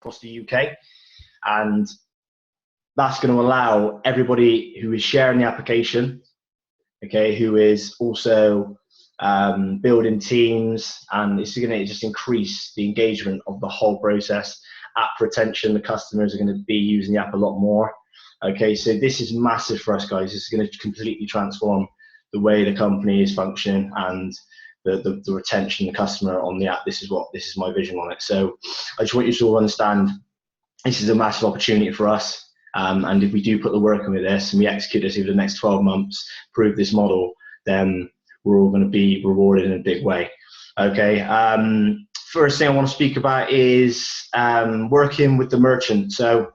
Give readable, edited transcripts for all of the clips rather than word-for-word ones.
across the UK. And that's going to allow everybody who is sharing the application, okay, who is also building teams, and it's going to just increase the engagement of the whole process. App retention, the customers are going to be using the app a lot more. Okay, so this is massive for us, guys. This is going to completely transform the way the company is functioning and the retention, the customer on the app. This is my vision on it. So I just want you to all understand this is a massive opportunity for us. And if we do put the work in with this and we execute this over the next 12 months, prove this model, then we're all going to be rewarded in a big way. Okay. First thing I want to speak about is working with the merchant. So,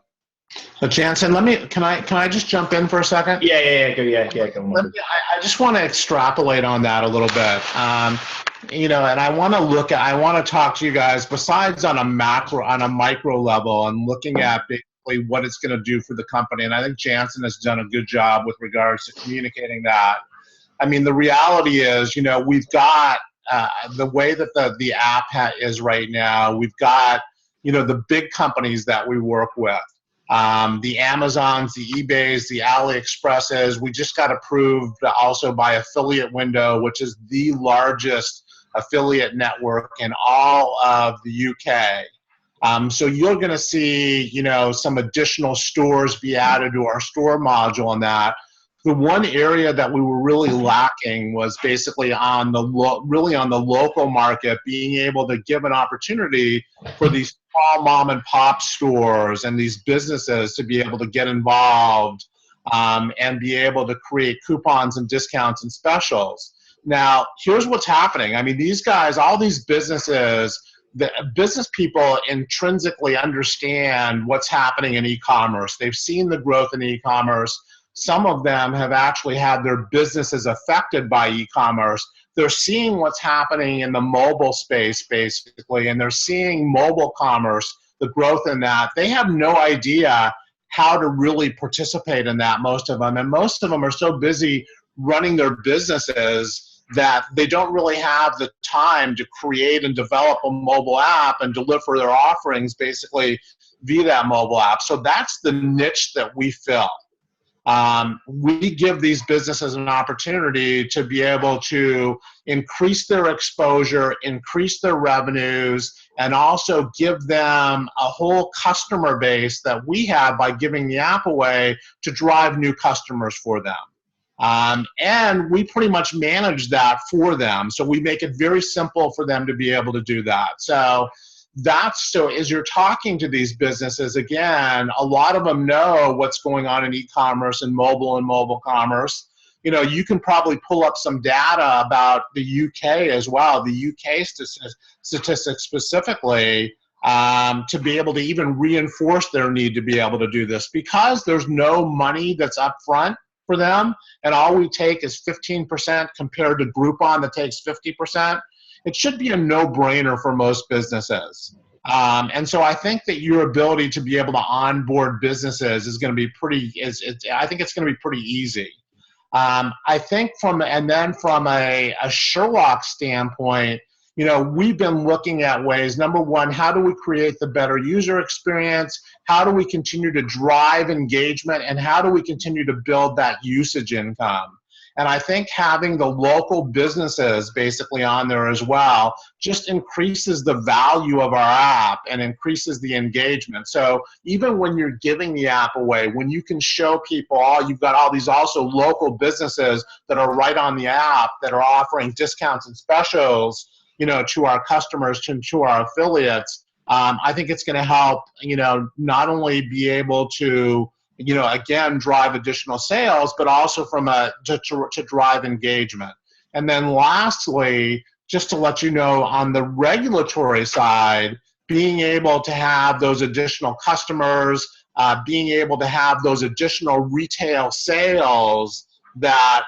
Jansen, can I just jump in for a second? Yeah. Go on. I just want to extrapolate on that a little bit. And I want to talk to you guys besides on a micro level and looking at basically what it's going to do for the company. And I think Jansen has done a good job with regards to communicating that. I mean, the reality is, we've got the way that the app is right now. We've got, the big companies that we work with. The Amazons, the eBays, the AliExpresses. We just got approved also by Affiliate Window, which is the largest affiliate network in all of the UK. So you're going to see, some additional stores be added to our store module on that. The one area that we were really lacking was basically on the local market, being able to give an opportunity for these small mom and pop stores and these businesses to be able to get involved and be able to create coupons and discounts and specials. Now, here's what's happening. I mean, these guys, all these businesses, the business people intrinsically understand what's happening in e-commerce. They've seen the growth in e-commerce. Some of them have actually had their businesses affected by e-commerce. They're seeing what's happening in the mobile space, basically, and they're seeing mobile commerce, the growth in that. They have no idea how to really participate in that, most of them. And most of them are so busy running their businesses that they don't really have the time to create and develop a mobile app and deliver their offerings basically via that mobile app. So that's the niche that we fill. We give these businesses an opportunity to be able to increase their exposure, increase their revenues, and also give them a whole customer base that we have by giving the app away to drive new customers for them. And we pretty much manage that for them. So we make it very simple for them to be able to do that. So as you're talking to these businesses, again, a lot of them know what's going on in e-commerce and mobile commerce. You can probably pull up some data about the UK as well, the UK statistics specifically, to be able to even reinforce their need to be able to do this, because there's no money that's up front for them, and all we take is 15% compared to Groupon that takes 50%. It should be a no-brainer for most businesses. And so I think that your ability to be able to onboard businesses is going to be I think it's going to be pretty easy. I think from a Sherlock standpoint, we've been looking at ways. Number one, how do we create the better user experience? How do we continue to drive engagement? And how do we continue to build that usage income? And I think having the local businesses basically on there as well just increases the value of our app and increases the engagement. So even when you're giving the app away, when you can show people, you've got all these also local businesses that are right on the app that are offering discounts and specials, to our customers, to our affiliates, I think it's going to help, not only be able to, again, drive additional sales, but also to drive engagement. And then lastly, just to let you know, on the regulatory side, being able to have those additional customers, being able to have those additional retail sales that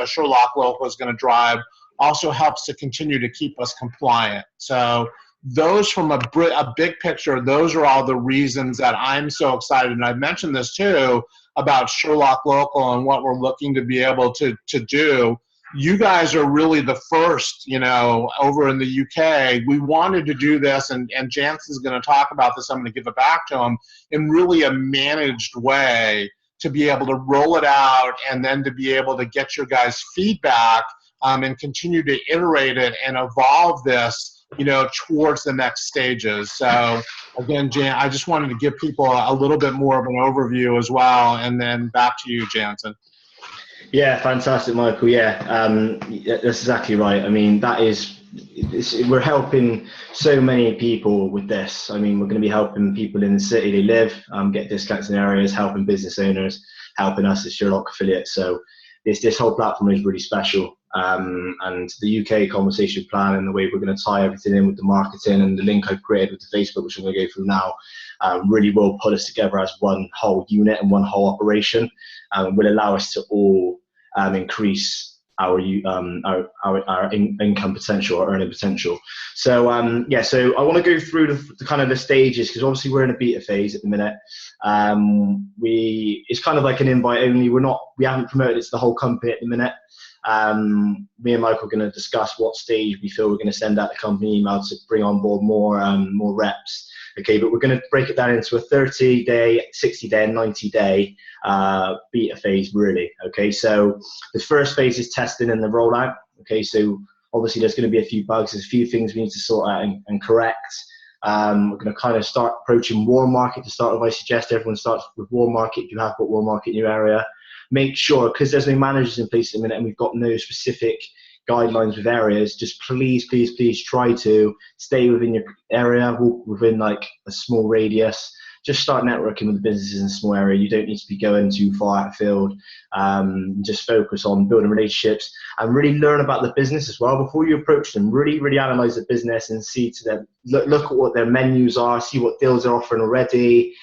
Sherlock Local is going to drive also helps to continue to keep us compliant. So those, from a big picture, those are all the reasons that I'm so excited. And I've mentioned this too about Sherlock Local and what we're looking to be able to do. you guys are really the first, you know, over in the UK. We wanted to do this, and Jansen's going to talk about this. I'm going to give it back to him in really a managed way to be able to roll it out and then to be able to get your guys' feedback and continue to iterate it and evolve this, you know, towards the next stages. So again, Jan, I just wanted to give people a little bit more of an overview as well, and then back to you, Jansen. Yeah, fantastic, Michael. Yeah, that's exactly right. I mean, we're helping so many people with this. I mean, we're going to be helping people in the city they live, get discounts in areas, helping business owners, helping us as Sherlock affiliates. So this whole platform is really special. And the UK conversation plan and the way we're going to tie everything in with the marketing and the link I've created with the Facebook, which I'm going to go through now, really will put us together as one whole unit and one whole operation, and will allow us to all increase our income potential, our earning potential. So yeah, so I want to go through the kind of the stages, because obviously we're in a beta phase at the minute. It's kind of like an invite only. We haven't promoted it to the whole company at the minute. Me and Michael are going to discuss what stage we feel we're going to send out the company email to bring on board more reps. Okay, but we're going to break it down into a 30-day, 60-day, and 90-day beta phase, really. Okay, so the first phase is testing and the rollout. Okay, so obviously there's going to be a few bugs, there's a few things we need to sort out and correct. We're going to kind of start approaching warm market to start with. I suggest everyone starts with warm market if you have got warm market in your area. Make sure, because there's no managers in place at the minute and we've got no specific guidelines with areas, just please try to stay within your area, within like a small radius. Just start networking with the businesses in a small area. You don't need to be going too far outfield. Just focus on building relationships and really learn about the business as well before you approach them. Really analyze the business and see to them, look at what their menus are, see what deals they're offering already.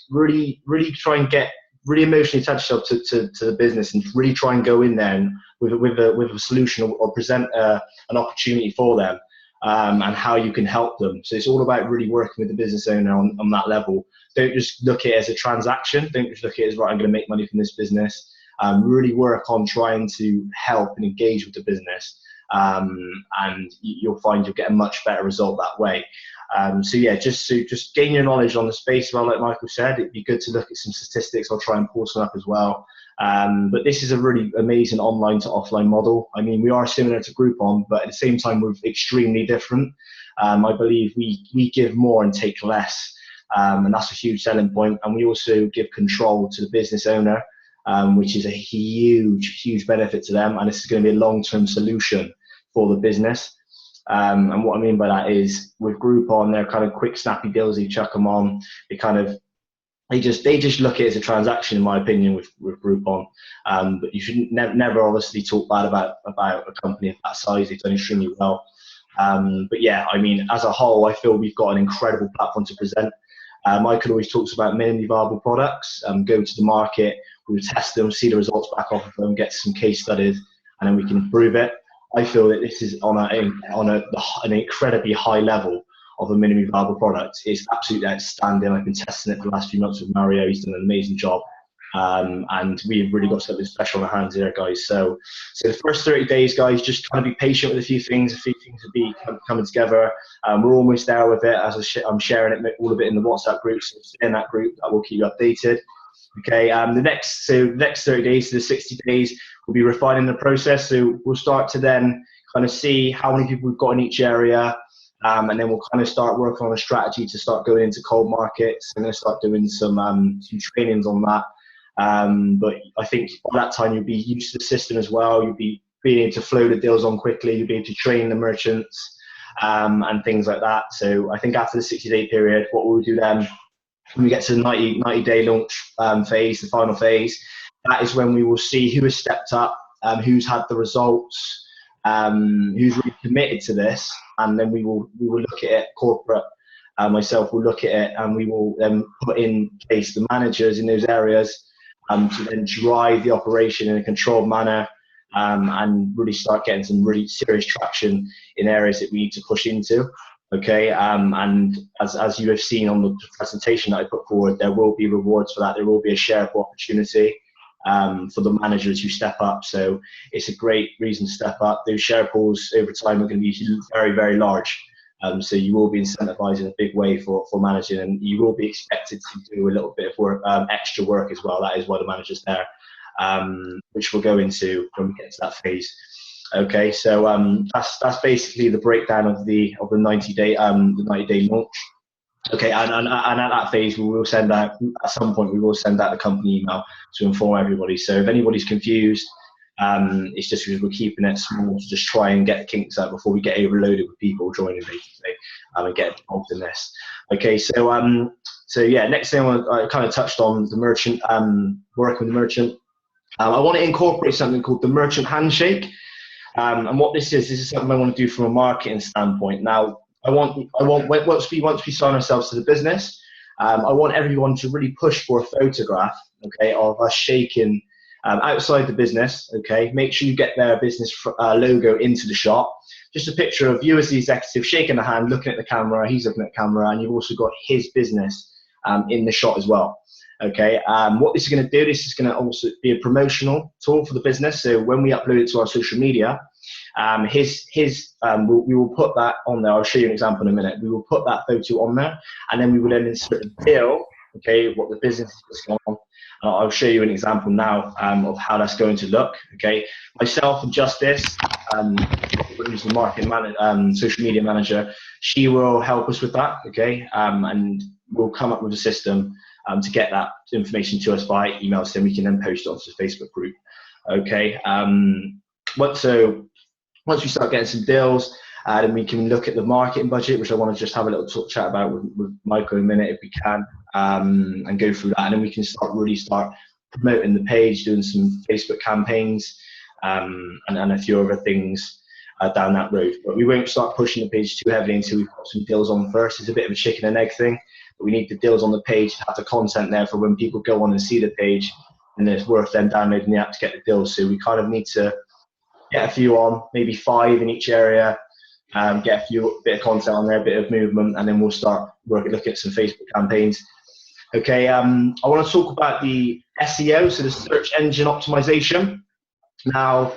Really try and get really emotionally attach yourself to the business and really try and go in there and with a solution or present an opportunity for them, and how you can help them. So it's all about really working with the business owner on that level. Don't just look at it as a transaction. Don't just look at it as, right, I'm going to make money from this business. Really work on trying to help and engage with the business, and you'll find you'll get a much better result that way. So yeah, just gain your knowledge on the space. Well, like Michael said, it'd be good to look at some statistics. I'll try and pull some up as well. But this is a really amazing online to offline model. I mean, we are similar to Groupon, but at the same time, we're extremely different. I believe we give more and take less, and that's a huge selling point. And we also give control to the business owner, which is a huge benefit to them. And this is going to be a long-term solution for the business. And what I mean by that is, with Groupon, they're kind of quick, snappy deals. You chuck them on. They just look at it as a transaction, in my opinion, with Groupon. But you should never obviously talk bad about a company of that size. They've done extremely well. But yeah, I mean, as a whole, I feel we've got an incredible platform to present. Michael always talks about minimally viable products. Go to the market, we'll test them, see the results back off of them, get some case studies, and then we can improve it. I feel that this is on an incredibly high level of a minimally viable product. It's absolutely outstanding. I've been testing it for the last few months with Mario. He's done an amazing job. And we've really got something special on our hands here, guys. So the first 30 days, guys, just kind of be patient with a few things will be coming together. We're almost there with it. As I'm sharing it, all of it in the WhatsApp group. So stay in that group. I will keep you updated. Okay, the next 30 days to the 60 days, we'll be refining the process. So we'll start to then kind of see how many people we've got in each area, and then we'll kind of start working on a strategy to start going into cold markets. I'm going to start doing some trainings on that. But I think by that time you'll be used to the system as well. You'll be being able to flow the deals on quickly. You'll be able to train the merchants and things like that. So I think after the 60-day period, what we'll do then, when we get to the 90-day launch phase, the final phase, that is when we will see who has stepped up, who's had the results, who's really committed to this, and then we will look at it. Corporate, myself will look at it, and we will then put in place the managers in those areas to then drive the operation in a controlled manner, and really start getting some really serious traction in areas that we need to push into. Okay, and as you have seen on the presentation that I put forward, there will be rewards for that. There will be a share of opportunity. for the managers who step up. So it's a great reason to step up. Those share pools over time are going to be very, very large. So you will be incentivized in a big way for managing, and you will be expected to do a little bit of work, extra work as well. That is why the manager's there, which we'll go into when we get to that phase. Okay, so that's basically the breakdown of the 90-day launch. Okay, and at that phase, we will send out, at some point, we will send out the company email to inform everybody. So if anybody's confused, it's just because we're keeping it small to just try and get the kinks out before we get overloaded with people joining, basically, and get involved in this. Okay, so yeah, next thing I kind of touched on the merchant, working with the merchant. I want to incorporate something called the merchant handshake. And what this is something I want to do from a marketing standpoint. Now, I want once we sign ourselves to the business, I want everyone to really push for a photograph, okay, of us shaking outside the business. Okay, make sure you get their business logo into the shot. Just a picture of you as the executive shaking the hand, looking at the camera. He's looking at the camera, and you've also got his business in the shot as well. Okay, what this is going to do, this is going to also be a promotional tool for the business. So when we upload it to our social media, we will put that on there. I'll show you an example in a minute. We will put that photo on there, and then we will then insert a deal, okay, what the business is going on. I'll show you an example now of how that's going to look. Okay, myself and Justice, who's the marketing social media manager, she will help us with that. Okay, and we'll come up with a system to get that information to us by email, so we can then post it onto the Facebook group. Okay, once we start getting some deals, then we can look at the marketing budget, which I want to just have a little chat about with Michael in a minute if we can, and go through that. And then we can really start promoting the page, doing some Facebook campaigns, and a few other things down that road. But we won't start pushing the page too heavily until we've got some deals on first. It's a bit of a chicken and egg thing. But we need the deals on the page to have the content there for when people go on and see the page, and it's worth them downloading the app to get the deals. So we kind of need to get a few on, maybe 5 in each area, get a bit of content on there, a bit of movement, and then we'll start looking at some Facebook campaigns. Okay, I want to talk about the SEO, so the search engine optimization. Now,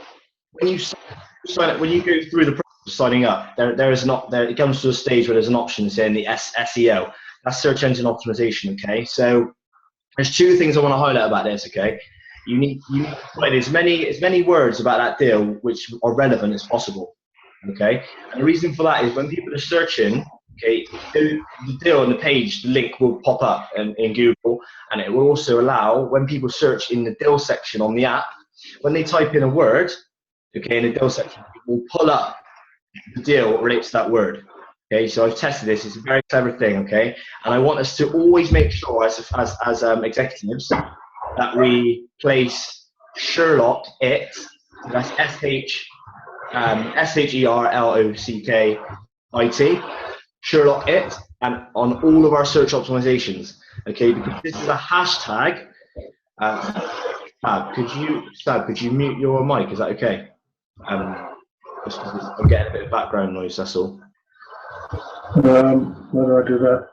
when you sign up, when you go through the process of signing up, it comes to a stage where there's an option saying the SEO. That's search engine optimization. Okay, so there's 2 things I want to highlight about this. Okay, you need to put in as many words about that deal which are relevant as possible. Okay, and the reason for that is when people are searching, okay, the deal on the page, the link will pop up in Google, and it will also allow when people search in the deal section on the app, when they type in a word, okay, in the deal section, it will pull up the deal that relates to that word. Okay, so I've tested this. It's a very clever thing. Okay, and I want us to always make sure as executives that we place Sherlock it. So that's SHERLOCKIT, Sherlock it, and on all of our search optimizations. Okay, because this is a hashtag. Stab, could you mute your mic? Is that okay? Just because I'm getting a bit of background noise. That's all. How do I do that?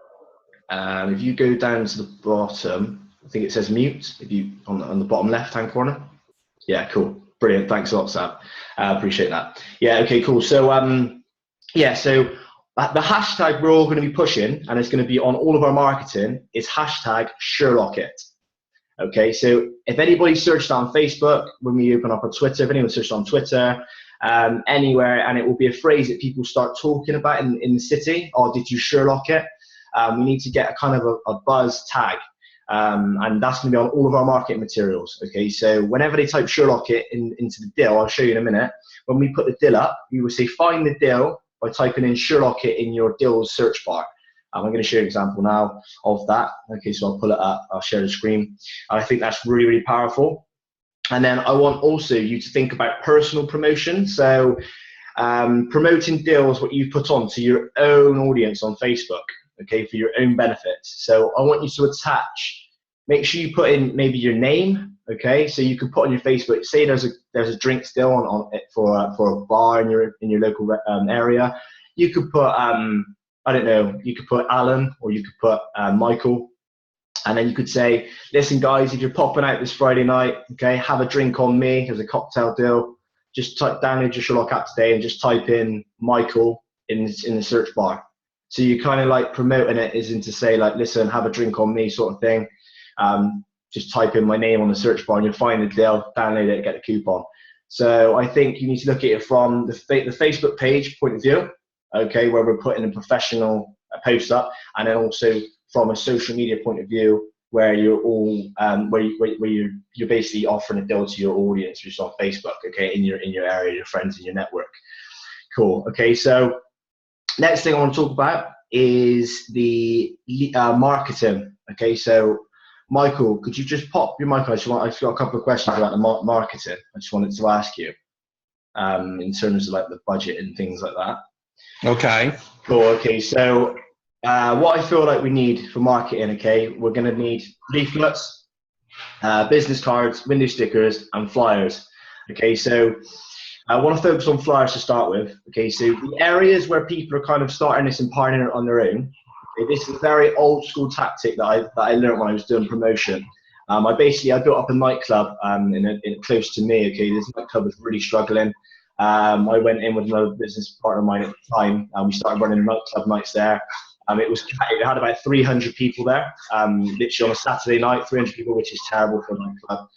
If you go down to the bottom, I think it says mute. If you on the bottom left-hand corner. Yeah, cool, brilliant. Thanks a lot, Sam. Appreciate that. Yeah, okay, cool. So yeah, so the hashtag we're all going to be pushing, and it's going to be on all of our marketing, is hashtag Sherlock it. Okay, so if anybody searched on Facebook, when we open up on Twitter, if anyone searched on Twitter, anywhere, and it will be a phrase that people start talking about in the city, or did you Sherlock it? We need to get a kind of a buzz tag, and that's going to be on all of our marketing materials. Okay, so whenever they type Sherlock it into the deal, I'll show you in a minute, when we put the deal up, we will say find the deal by typing in Sherlock it in your deals search bar. I'm going to show you an example now of that. Okay, so I'll pull it up, I'll share the screen. I think that's really, really powerful. And then I want also you to think about personal promotion. So promoting deals, what you put on to your own audience on Facebook, okay, for your own benefits. So I want you to attach, make sure you put in maybe your name, okay? So you could put on your Facebook, say there's a drinks deal on it for a bar in your local area. You could put, I don't know, you could put Alan, or you could put Michael, And then you could say, listen, guys, if you're popping out this Friday night, okay, have a drink on me. There's a cocktail deal. Just download your Sherlock app today and just type in Michael in the search bar. So you kind of like promoting it is into say like, listen, have a drink on me sort of thing. Just type in my name on the search bar and you'll find the deal, download it, get the coupon. So I think you need to look at it from the Facebook page point of view, okay, where we're putting a professional post up, and then also from a social media point of view, where you're all where you're basically offering a deal to your audience, which is on Facebook, okay, in your area, your friends, in your network. Cool. Okay, so next thing I want to talk about is the marketing. Okay, so Michael, could you just pop your mic on? I've got a couple of questions about the marketing. I just wanted to ask you in terms of like the budget and things like that. Okay. Cool. Okay, so what I feel like we need for marketing, okay, we're going to need leaflets, business cards, window stickers, and flyers. Okay, so I want to focus on flyers to start with. Okay, so the areas where people are kind of starting this and pioneering it on their own. Okay, this is a very old school tactic that I learned when I was doing promotion. I built up a nightclub in close to me. Okay, this nightclub was really struggling. I went in with another business partner of mine at the time, and we started running nightclub nights there. It had about 300 people there, literally on a Saturday night, 300 people, which is terrible for a nightclub,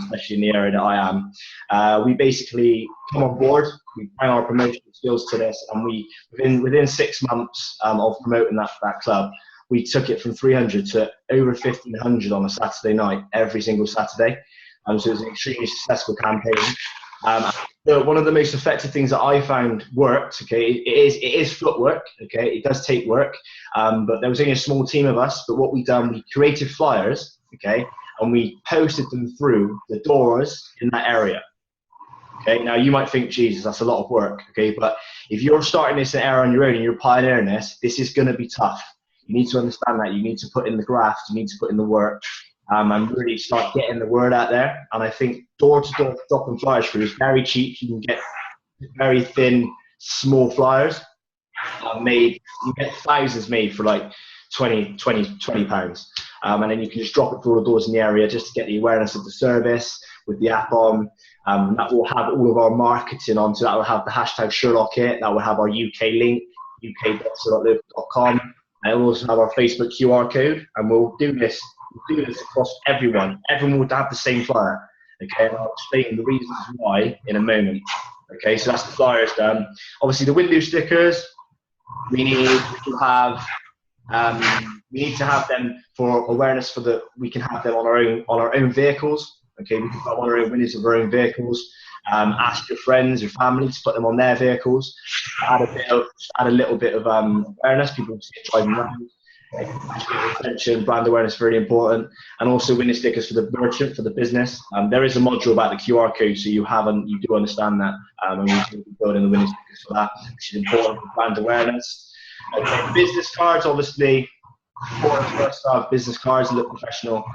especially in the area that I am. We basically come on board, we bring our promotional skills to this, and we within 6 months of promoting that club, we took it from 300 to over 1,500 on a Saturday night, every single Saturday. So it was an extremely successful campaign. One of the most effective things that I found worked, okay, it is footwork, okay, it does take work, but there was only a small team of us, but what we done, we created flyers, okay, and we posted them through the doors in that area. Okay, now you might think, Jesus, that's a lot of work, okay, but if you're starting this area on your own and you're pioneering this is going to be tough. You need to understand that. You need to put in the graft, you need to put in the work, and really start getting the word out there. And I think door-to-door dropping flyers through is very cheap. You can get very thin, small flyers made. You get thousands made for like 20 pounds. And then you can just drop it through all the doors in the area just to get the awareness of the service with the app on. That will have all of our marketing on. So that will have the hashtag Sherlock It. That will have our UK link, uk.sherlocklocal.com. And it will also have our Facebook QR code. And we'll do this across everyone. Everyone would have the same flyer. Okay, and I'll explain the reasons why in a moment. Okay, so that's the flyers done. Obviously, the window stickers, we need to have them for awareness. We can have them on our own vehicles. Okay, we can put them on our own windows of our own vehicles. Ask your friends, your family to put them on their vehicles. Add a little bit of awareness. People see it driving around. Attention, brand awareness, very important, and also window stickers for the merchant, for the business. There is a module about the QR code, so you do understand that, and we need to build in the window stickers for that, which is important for brand awareness. Okay, business cards, obviously, important for us to have business cards and look professional.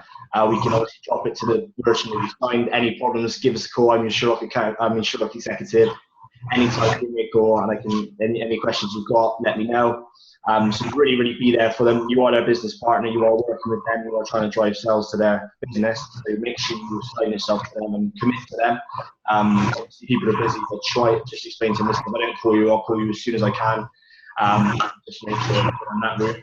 We can obviously drop it to the merchant if you find any problems. Give us a call. I'm your Sherlock executive. Anytime, give me a call, and any questions you've got, let me know. So really, really be there for them. You are their business partner. You are working with them. You are trying to drive sales to their business. So make sure you assign yourself to them and commit to them. Obviously, people are busy, but try it. Just explain to them, listen, if I don't call you, I'll call you as soon as I can. Just make sure you're on that route.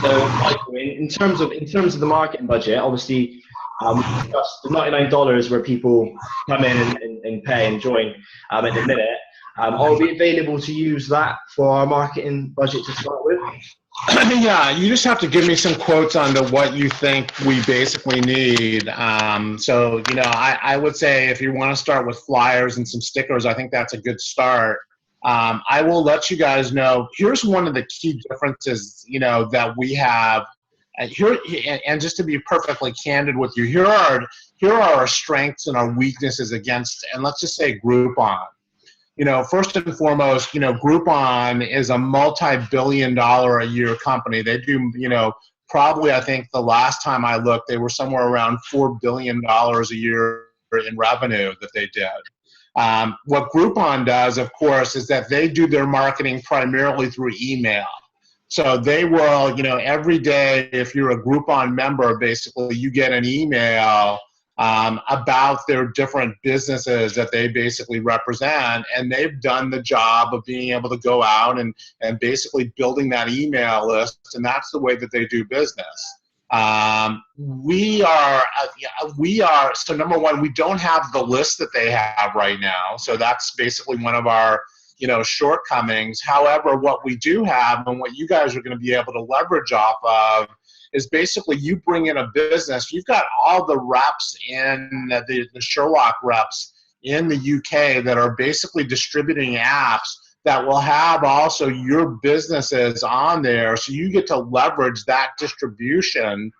So, Michael, in terms of the marketing budget, obviously, we discussed the $99 where people come in and pay and join at the minute. Are we available to use that for our marketing budget to start with? Yeah, you just have to give me some quotes on to what you think we basically need. So, I would say if you want to start with flyers and some stickers, I think that's a good start. I will let you guys know, here's one of the key differences, that we have. And just to be perfectly candid with you, here are our strengths and our weaknesses against, and let's just say Groupon. First and foremost, Groupon is a multi-billion-dollar a year company. They do, probably, I think the last time I looked, they were somewhere around $4 billion a year in revenue that they did. What Groupon does, of course, is that they do their marketing primarily through email. So they will, every day, if you're a Groupon member, basically you get an email about their different businesses that they basically represent, and they've done the job of being able to go out and basically building that email list, and that's the way that they do business. We are, so number one, we don't have the list that they have right now, so that's basically one of our shortcomings. However, what we do have and what you guys are going to be able to leverage off of is basically you bring in a business. You've got all the reps in the Sherlock reps in the UK that are basically distributing apps that will have also your businesses on there. So you get to leverage that distribution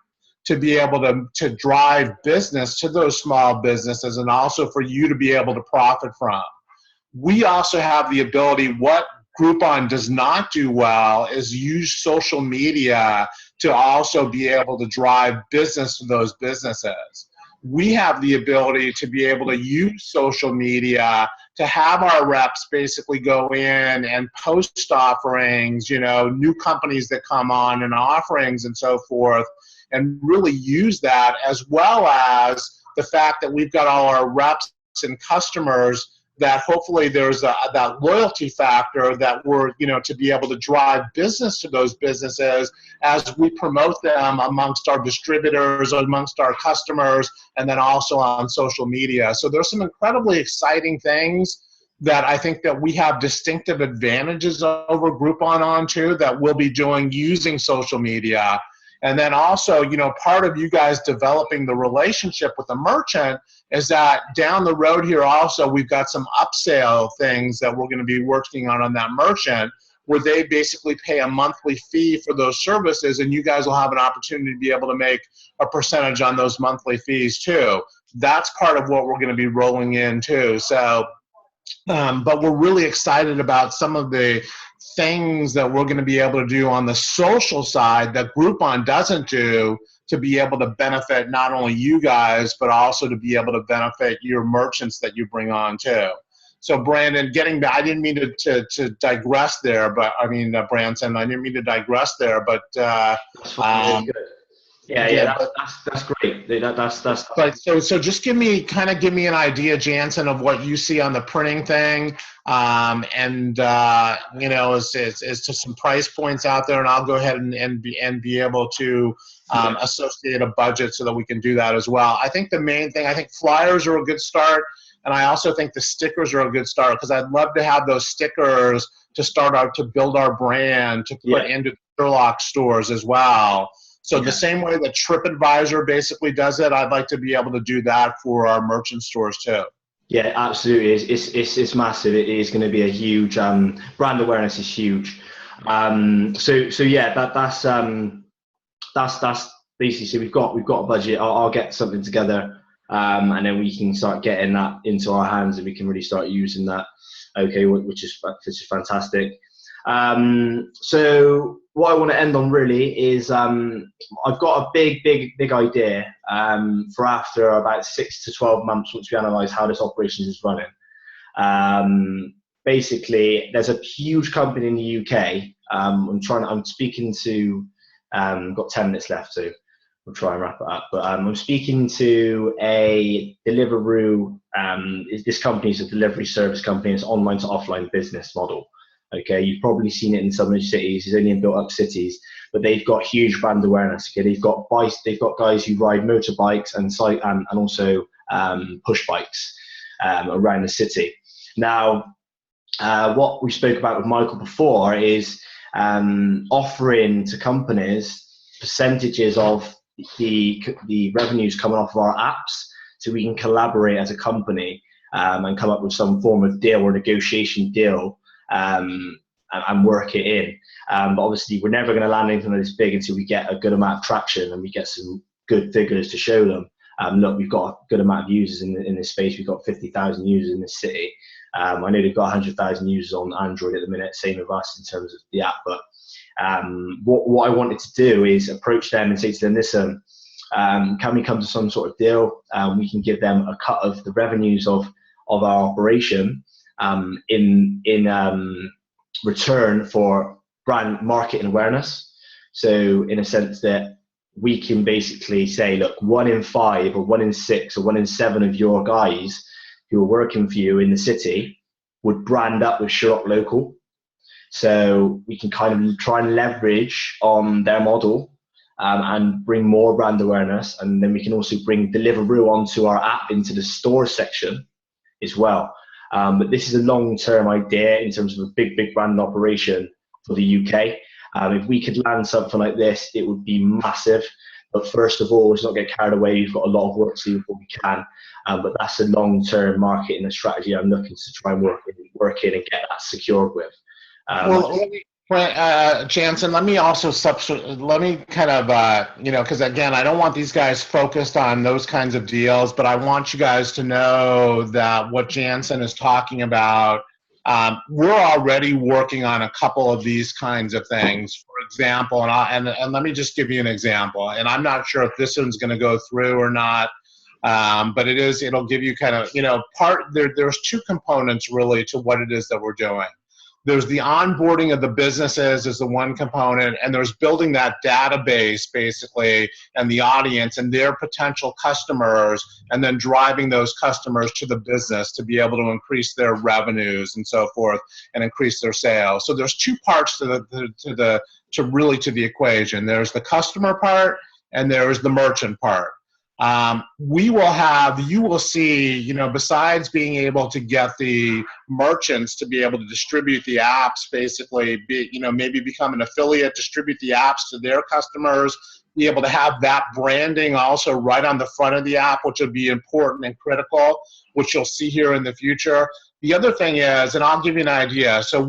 to be able to drive business to those small businesses, and also for you to be able to profit from. We also have the ability, what Groupon does not do well is use social media to also be able to drive business to those businesses. We have the ability to be able to use social media to have our reps basically go in and post offerings, new companies that come on and offerings and so forth, and really use that, as well as the fact that we've got all our reps and customers, that hopefully there's that loyalty factor that we're, to be able to drive business to those businesses as we promote them amongst our distributors, amongst our customers, and then also on social media. So there's some incredibly exciting things that I think that we have distinctive advantages over Groupon on too, that we'll be doing using social media. And then also, part of you guys developing the relationship with the merchant is that down the road here also, we've got some upsell things that we're going to be working on that merchant, where they basically pay a monthly fee for those services, and you guys will have an opportunity to be able to make a percentage on those monthly fees too. That's part of what we're going to be rolling in too. So, but we're really excited about some of the things that we're going to be able to do on the social side that Groupon doesn't do, to be able to benefit not only you guys, but also to be able to benefit your merchants that you bring on too. So Brandon, getting back, I didn't mean to digress there, but I mean, Branson, I didn't mean to digress there, but That's fine. Yeah, that's great. That's But so just give me an idea, Jansen, of what you see on the printing thing, as to some price points out there, and I'll go ahead and be able to associate a budget so that we can do that as well. I think the main thing, I think flyers are a good start, and I also think the stickers are a good start, because I'd love to have those stickers to start out to build our brand, to put into Sherlock stores as well. So the same way that TripAdvisor basically does it, I'd like to be able to do that for our merchant stores too. Yeah, absolutely. It's massive. It is going to be a huge brand awareness is huge. So yeah, that's basically. So we've got a budget. I'll get something together, and then we can start getting that into our hands, and we can really start using that. Okay, which is fantastic. So what I want to end on really is I've got a big idea for after about 6 to 12 months, once we analyse how this operation is running. Basically, there's a huge company in the UK. I'm speaking to. Got 10 minutes left, so we'll try and wrap it up. But I'm speaking to a Deliveroo. This company is a delivery service company. It's online to offline business model. Okay, you've probably seen it in some of the cities. It's only in built-up cities, but they've got huge brand awareness. Okay, they've got guys who ride motorbikes and also push bikes around the city. Now, what we spoke about with Michael before is offering to companies percentages of the revenues coming off of our apps, so we can collaborate as a company and come up with some form of deal or negotiation deal. And work it in. But obviously, we're never going to land anything this big until we get a good amount of traction and we get some good figures to show them. Look, we've got a good amount of users in this space. We've got 50,000 users in this city. I know they've got 100,000 users on Android at the minute, same with us in terms of the app. But what I wanted to do is approach them and say to them, listen, can we come to some sort of deal? We can give them a cut of the revenues of our operation in return for brand market and awareness. So in a sense that we can basically say, look, 1 in 5 or 1 in 6 or 1 in 7 of your guys who are working for you in the city would brand up with Sherlock Local. So we can kind of try and leverage on their model and bring more brand awareness. And then we can also bring Deliveroo onto our app into the store section as well. But this is a long-term idea in terms of a big brand operation for the UK. If we could land something like this, it would be massive. But first of all, let's not get carried away. We've got a lot of work to do before we can. But that's a long-term marketing and strategy I'm looking to try and work in and get that secured with. Jansen, let me also let me kind of, because again, I don't want these guys focused on those kinds of deals, but I want you guys to know that what Jansen is talking about, we're already working on a couple of these kinds of things. For example, and let me just give you an example, and I'm not sure if this one's going to go through or not, but it'll give you kind of, there's 2 components really to what it is that we're doing. There's the onboarding of the businesses is the one component, and there's building that database basically and the audience and their potential customers, and then driving those customers to the business to be able to increase their revenues and so forth and increase their sales. So there's 2 parts to the equation. There's the customer part and there's the merchant part. You will see, besides being able to get the merchants to be able to distribute the apps, basically, maybe become an affiliate, distribute the apps to their customers, be able to have that branding also right on the front of the app, which would be important and critical, which you'll see here in the future. The other thing is, and I'll give you an idea. So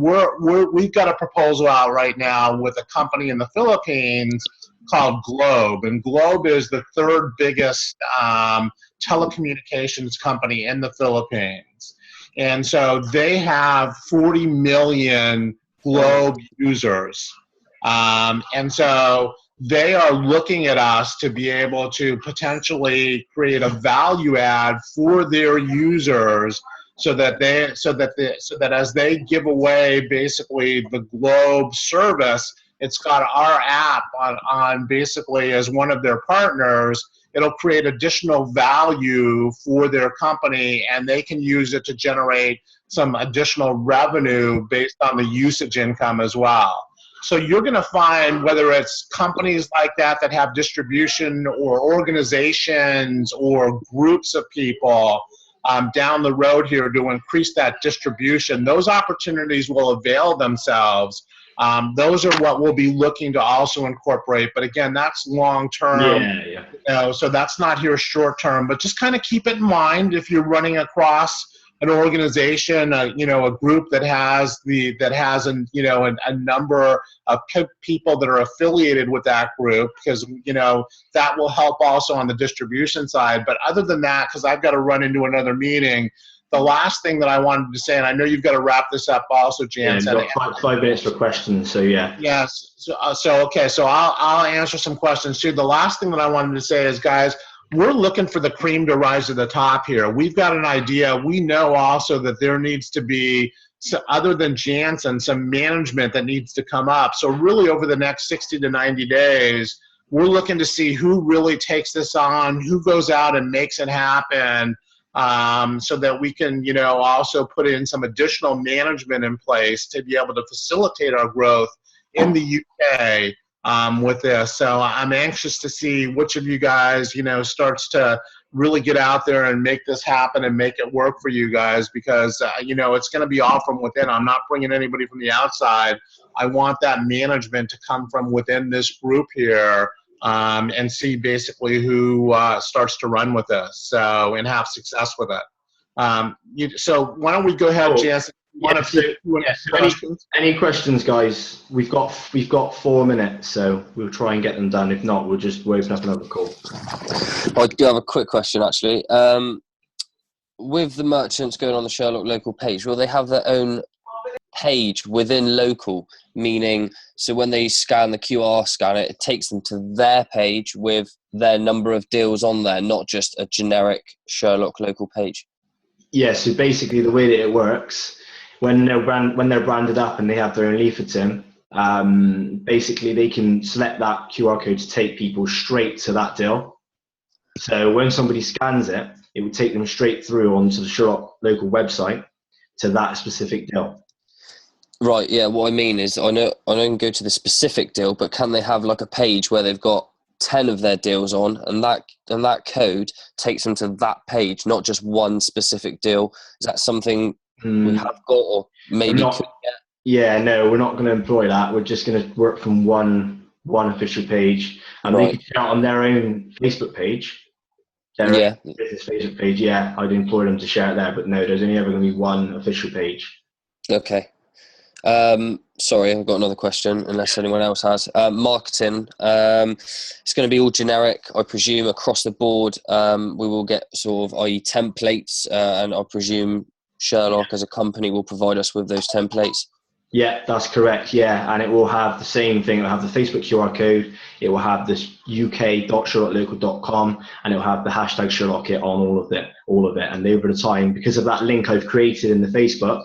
we've got a proposal out right now with a company in the Philippines called Globe, and Globe is the 3rd biggest telecommunications company in the Philippines. And so they have 40 million Globe users. And so they are looking at us to be able to potentially create a value add for their users so that as they give away basically the Globe service, it's got our app on basically as one of their partners. It'll create additional value for their company, and they can use it to generate some additional revenue based on the usage income as well. So you're going to find, whether it's companies like that have distribution, or organizations or groups of people down the road here to increase that distribution, those opportunities will avail themselves. Those are what we'll be looking to also incorporate. But again, that's long term. Yeah. So that's not here short term. But just kind of keep it in mind if you're running across an organization, a group that has a number of people that are affiliated with that group, because that will help also on the distribution side. But other than that, because I've got to run into another meeting, the last thing that I wanted to say, and I know you've got to wrap this up also, Jan. Yeah, you've got 5 minutes for questions, so yeah. Yes. So okay. So I'll answer some questions too. The last thing that I wanted to say is, guys, we're looking for the cream to rise to the top here. We've got an idea. We know also that there needs to be, other than Jansen, some management that needs to come up. So really over the next 60 to 90 days, we're looking to see who really takes this on, who goes out and makes it happen, so that we can, also put in some additional management in place to be able to facilitate our growth in the UK with this. So I'm anxious to see which of you guys, starts to really get out there and make this happen and make it work for you guys, because, it's going to be all from within. I'm not bringing anybody from the outside. I want that management to come from within this group here. And see basically who starts to run with this, and have success with it. So why don't we go ahead, Jansen? Any questions, guys? We've got 4 minutes, so we'll try and get them done. If not, we'll open up another call. I do have a quick question, actually. With the merchants going on the Sherlock Local page, will they have their own page within Local, meaning so when they scan the QR scanner, it takes them to their page with their number of deals on there, not just a generic Sherlock Local page? Yeah, so basically the way that it works, when they're branded up and they have their own leaflets in, basically they can select that QR code to take people straight to that deal. So when somebody scans it, it would take them straight through onto the Sherlock Local website to that specific deal. Right, yeah, what I mean is I know I don't go to the specific deal, but can they have like a page where they've got 10 of their deals on, and that code takes them to that page, not just one specific deal? Is that something we have got, or maybe could get? Yeah, no, we're not going to employ that. We're just going to work from one official page, and they can share on their own Facebook page, their own business Facebook page. Yeah, I'd employ them to share it there, but no, there's only ever going to be one official page. Okay. Sorry, I've got another question, unless anyone else has. Marketing, it's going to be all generic, I presume, across the board. We will get sort of, i.e. templates, and I presume Sherlock as a company will provide us with those templates. Yeah, that's correct. Yeah, and it will have the same thing. It will have the Facebook QR code. It will have this uk.sherlocklocal.com, and it will have the hashtag Sherlock it on all of it. And over the time, because of that link I've created in the Facebook,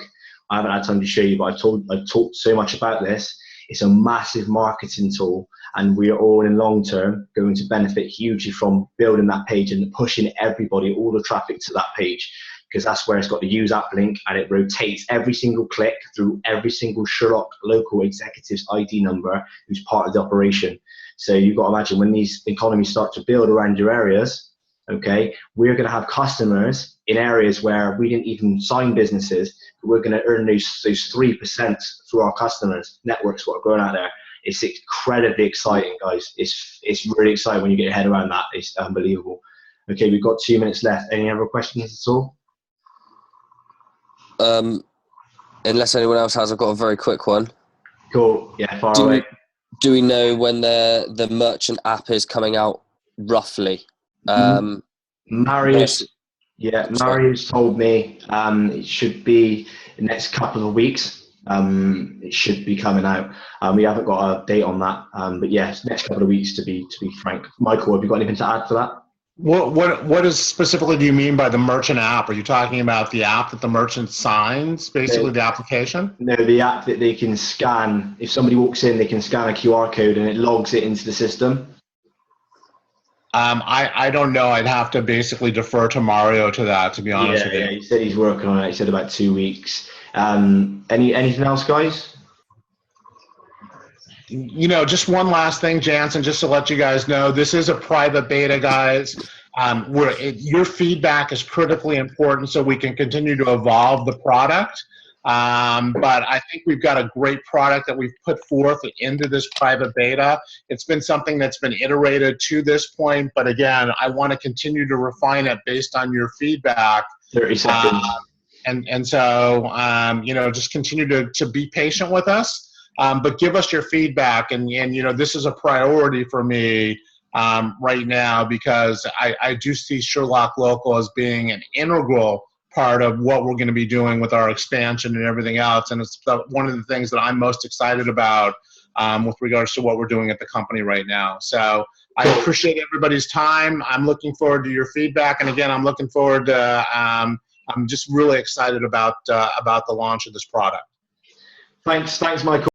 I haven't had time to show you, but I've talked so much about this. It's a massive marketing tool, and we are all in long term going to benefit hugely from building that page and pushing everybody, all the traffic to that page, because that's where it's got the use app link, and it rotates every single click through every single Sherlock Local executive's ID number who's part of the operation. So you've got to imagine when these economies start to build around your areas, okay, we're going to have customers in areas where we didn't even sign businesses, but we're going to earn those 3% through our customers, networks, what are going out there. It's incredibly exciting, guys. It's really exciting when you get your head around that. It's unbelievable. Okay, we've got 2 minutes left. Any other questions at all? Unless anyone else has, I've got a very quick one. Cool. Yeah, far away. Do we know when the merchant app is coming out, roughly? Marius told me it should be the next couple of weeks. It should be coming out. We haven't got a date on that, but yes, next couple of weeks to be frank. Michael, have you got anything to add for that? What is specifically do you mean by the merchant app? Are you talking about the app that the merchant signs, basically the application? No, the app that they can scan. If somebody walks in, they can scan a QR code and it logs it into the system. I don't know. I'd have to basically defer to Mario to that, to be honest with you. Yeah, he said he's working on it. He said about 2 weeks. Anything else, guys? You know, just one last thing, Jansen, just to let you guys know, this is a private beta, guys. Your feedback is critically important so we can continue to evolve the product. But I think we've got a great product that we've put forth into this private beta. It's been something that's been iterated to this point, but again, I want to continue to refine it based on your feedback. 30 seconds. And so, you know, just continue to be patient with us. But give us your feedback, and you know, this is a priority for me right now, because I do see Sherlock Local as being an integral part of what we're going to be doing with our expansion and everything else, and it's one of the things that I'm most excited about with regards to what we're doing at the company right now. So I appreciate everybody's time. I'm looking forward to your feedback, and again, I'm looking forward to I'm just really excited about the launch of this product. Thanks, Michael.